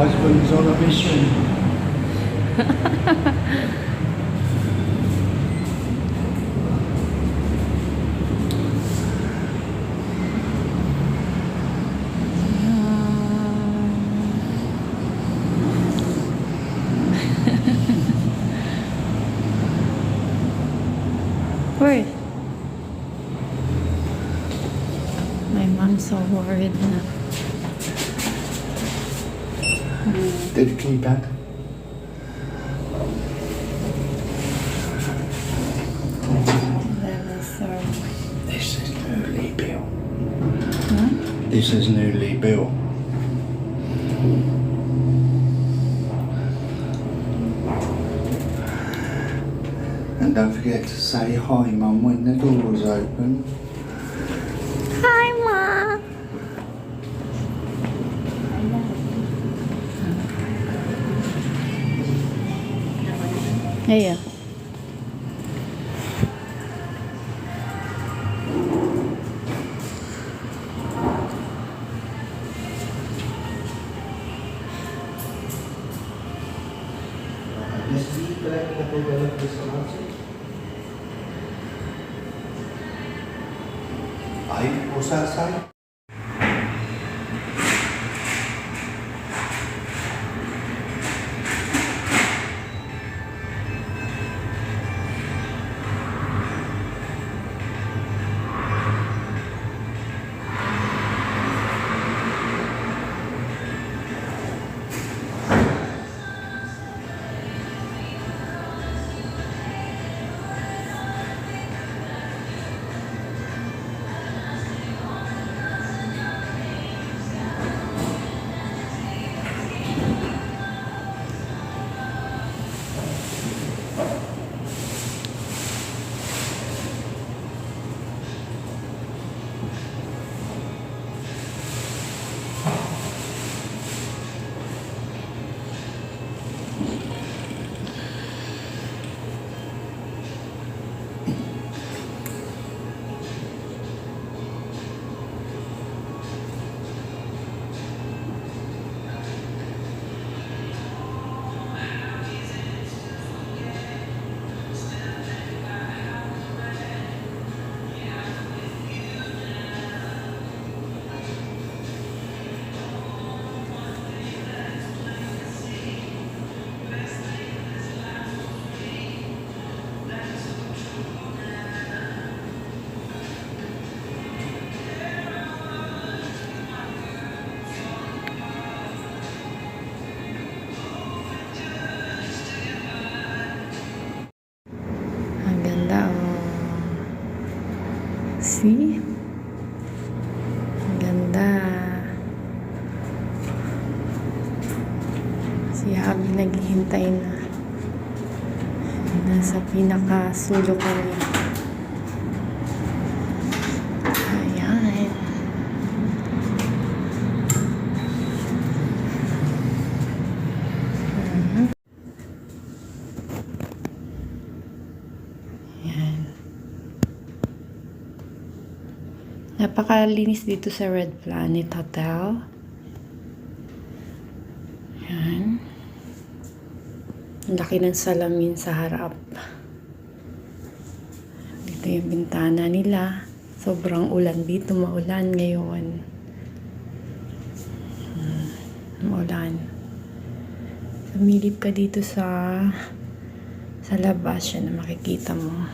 husband's on a mission. Where? My mom's so worried na. Did the keypad? This is newly built. Huh? This is newly built. And don't forget to say hi, Mum, when the door's open. Hi, Ma! Ayan. Ay, what's that say? Ang ganda, oh. See? Ang ganda. Si Abby naghihintay na. Nasa pinaka-sulok kami. Ayan. Ayan. Napakalinis dito sa Red Planet Hotel. Ayan. Ang laki ng salamin sa harap. Dito yung bintana nila. Sobrang ulan dito. Maulan ngayon. Maulan. Sumilip ka dito sa labas. Yan na makikita mo.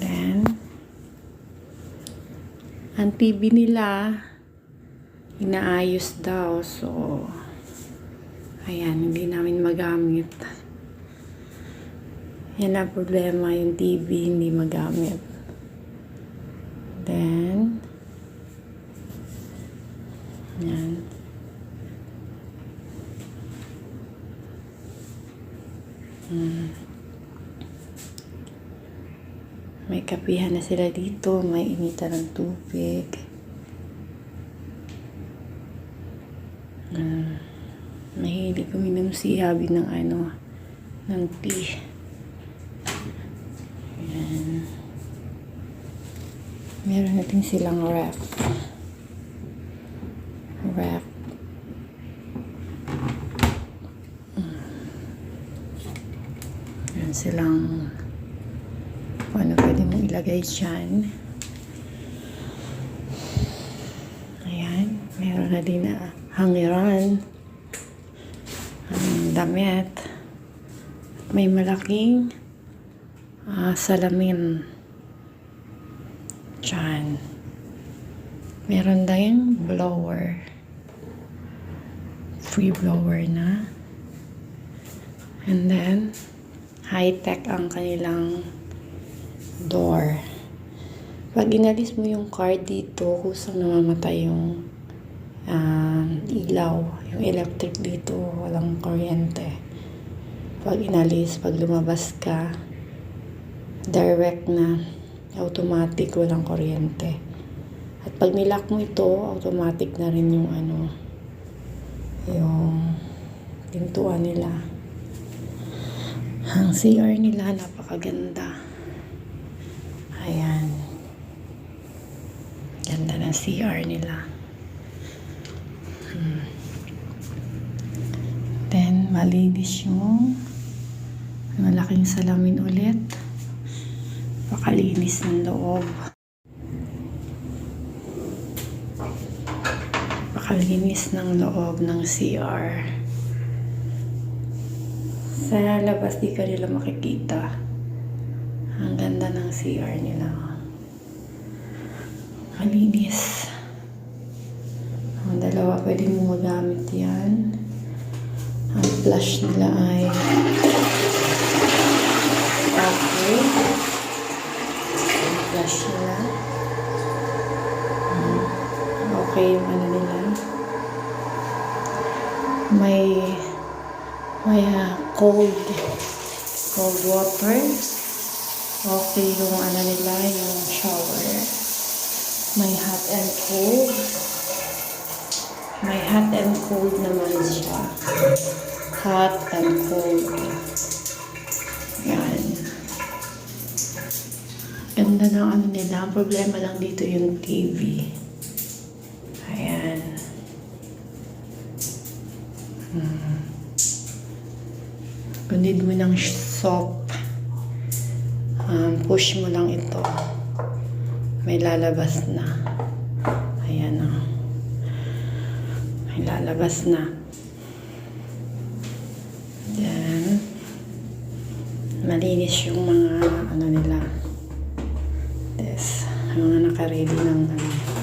Then, ang TV nila inaayos daw. So, ayan, hindi namin magamit. Yan ang problema, yung TV hindi magamit. Then, yan. May kapihan na sila dito, may initan ng tubig. Mahilig uminom si Abby ng ng tea. Ayan. Meron natin silang ref. silang kung ano pwede mong ilagay dyan. Ayan. Meron na din na hangiran. Ang damit. May malaking salamin. Dyan. Meron din blower. Free blower na. And then, high-tech ang kanilang door. Pag inalis mo yung card dito, kusang namamatay yung ilaw. Yung electric dito, walang kuryente. Pag inalis, pag lumabas ka, direct na, automatic, walang kuryente. At pag nilock mo ito, automatic na rin yung yung pintuan nila. Ang CR nila, napakaganda. Ayan. Ganda ng CR nila. Then, malinis yung malaking salamin ulit. Pakalinis ng loob. Pakalinis ng loob ng CR. Sa labas, di ka nila makikita. Ang ganda ng CR nila. Malinis. Ang dalawa, pwede mo magamit yan. Ang flush nila ay okay. Ang flush nila. Okay yung ano nila. May cold water. Okay yung ano nila, yung shower. May hot and cold. May hot and cold naman siya. Hot and cold. Yan. Ganda ng ano nila. Ang problema lang dito yung TV. Ayan. Kung need mo ng soap, push mo lang ito. May lalabas na. Ayan o. May lalabas na. Then, malinis yung mga ano nila. This, mga naka-ready ng ano.